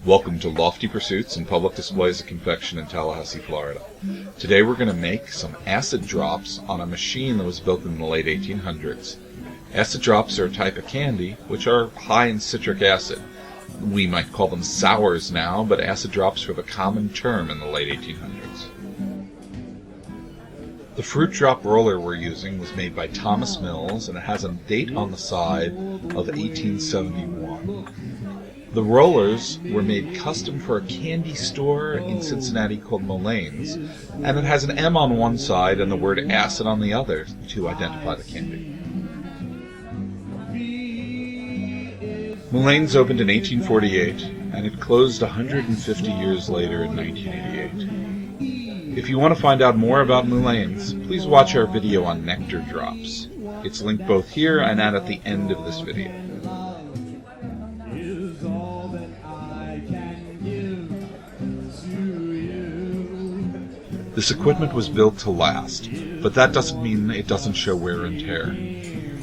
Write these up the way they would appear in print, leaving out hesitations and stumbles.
Welcome to Lofty Pursuits and Public Displays of Confection in Tallahassee, Florida. Today we're going to make some acid drops on a machine that was built in the late 1800s. Acid drops are a type of candy which are high in citric acid. We might call them sours now, but acid drops were the common term in the late 1800s. The fruit drop roller we're using was made by Thomas Mills, and it has a date on the side of 1871. The rollers were made custom for a candy store in Cincinnati called Mullane's, and it has an M on one side and the word acid on the other to identify the candy. Mullane's opened in 1848, and it closed 150 years later in 1988. If you want to find out more about Mullane's, please watch our video on nectar drops. It's linked both here and at the end of this video. This equipment was built to last, but that doesn't mean it doesn't show wear and tear.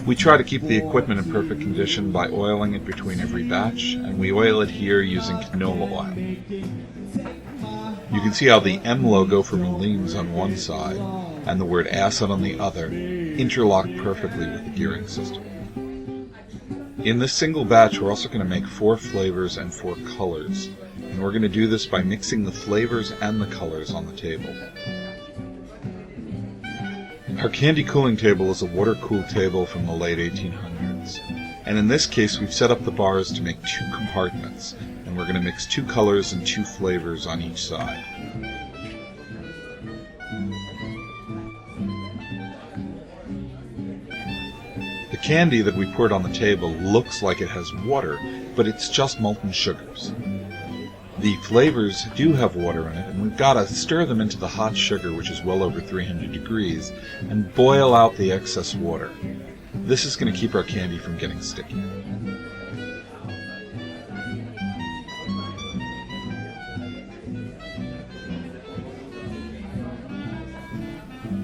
We try to keep the equipment in perfect condition by oiling it between every batch, and we oil it here using canola oil. You can see how the M logo for Mullane's on one side and the word acid on the other interlock perfectly with the gearing system. In this single batch, we're also going to make 4 flavors and 4 colors. And we're going to do this by mixing the flavors and the colors on the table. Our candy cooling table is a water-cooled table from the late 1800s. And in this case, we've set up the bars to make 2 compartments. And we're going to mix 2 colors and 2 flavors on each side. The candy that we poured on the table looks like it has water, but it's just molten sugars. The flavors do have water in it, and we've got to stir them into the hot sugar, which is well over 300 degrees, and boil out the excess water. This is going to keep our candy from getting sticky.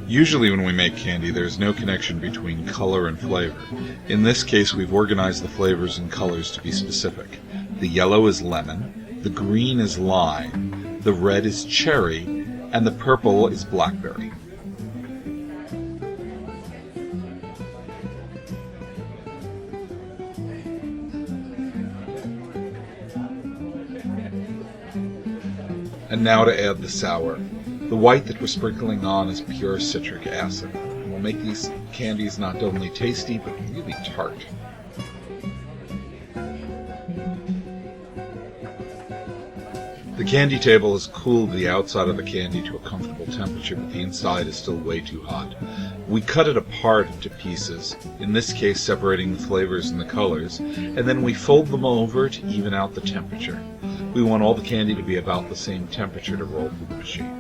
Usually when we make candy, there's no connection between color and flavor. In this case, we've organized the flavors and colors to be specific. The yellow is lemon. The green is lime, the red is cherry, and the purple is blackberry. And now to add the sour. The white that we're sprinkling on is pure citric acid. And we'll make these candies not only tasty, but really tart. The candy table has cooled the outside of the candy to a comfortable temperature, but the inside is still way too hot. We cut it apart into pieces, in this case separating the flavors and the colors, and then we fold them over to even out the temperature. We want all the candy to be about the same temperature to roll through the machine.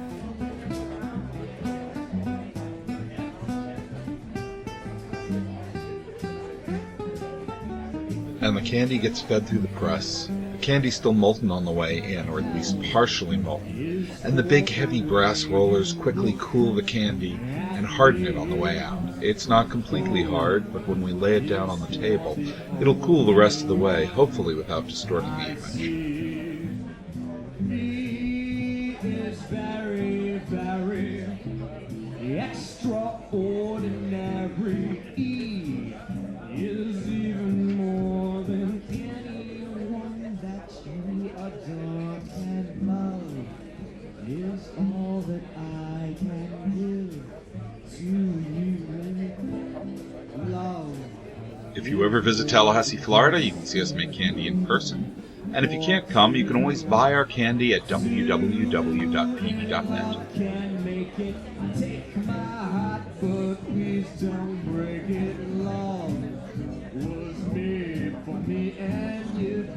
And the candy gets fed through the press. The candy's still molten on the way in, or at least partially molten, and the big heavy brass rollers quickly cool the candy and harden it on the way out. It's not completely hard, but when we lay it down on the table, it'll cool the rest of the way, hopefully without distorting the image. Extraordinary is even more than anyone that you adore and love is all that I can give to you. Love. If you ever visit Tallahassee, Florida, you can see us make candy in person. And if you can't come, you can always buy our candy at www.pb.net. Can make it. Take my heart, but please don't break it. Love was made for me and you.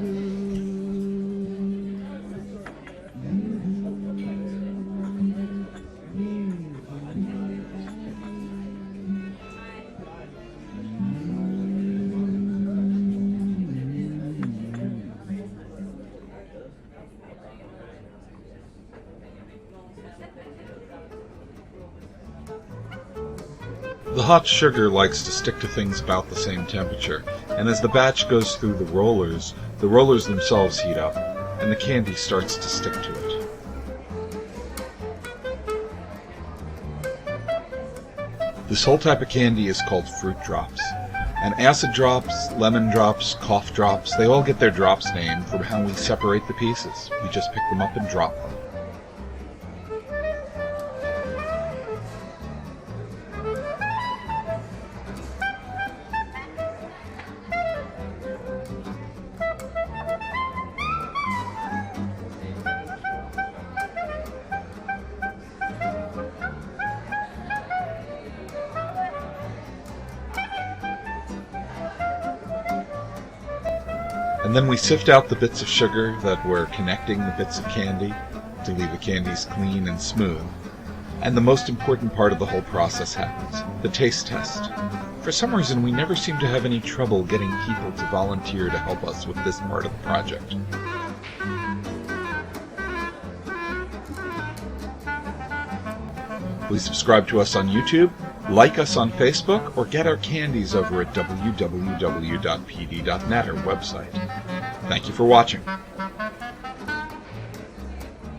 The hot sugar likes to stick to things about the same temperature, and as the batch goes through the rollers, The rollers themselves heat up, and the candy starts to stick to it. This whole type of candy is called fruit drops. And acid drops, lemon drops, cough drops, they all get their drops name from how we separate the pieces. We just pick them up and drop them. And then we sift out the bits of sugar that were connecting the bits of candy to leave the candies clean and smooth. And the most important part of the whole process happens, the taste test. For some reason, we never seem to have any trouble getting people to volunteer to help us with this part of the project. Please subscribe to us on YouTube, like us on Facebook, or get our candies over at www.pd.net, our website. Thank you for watching.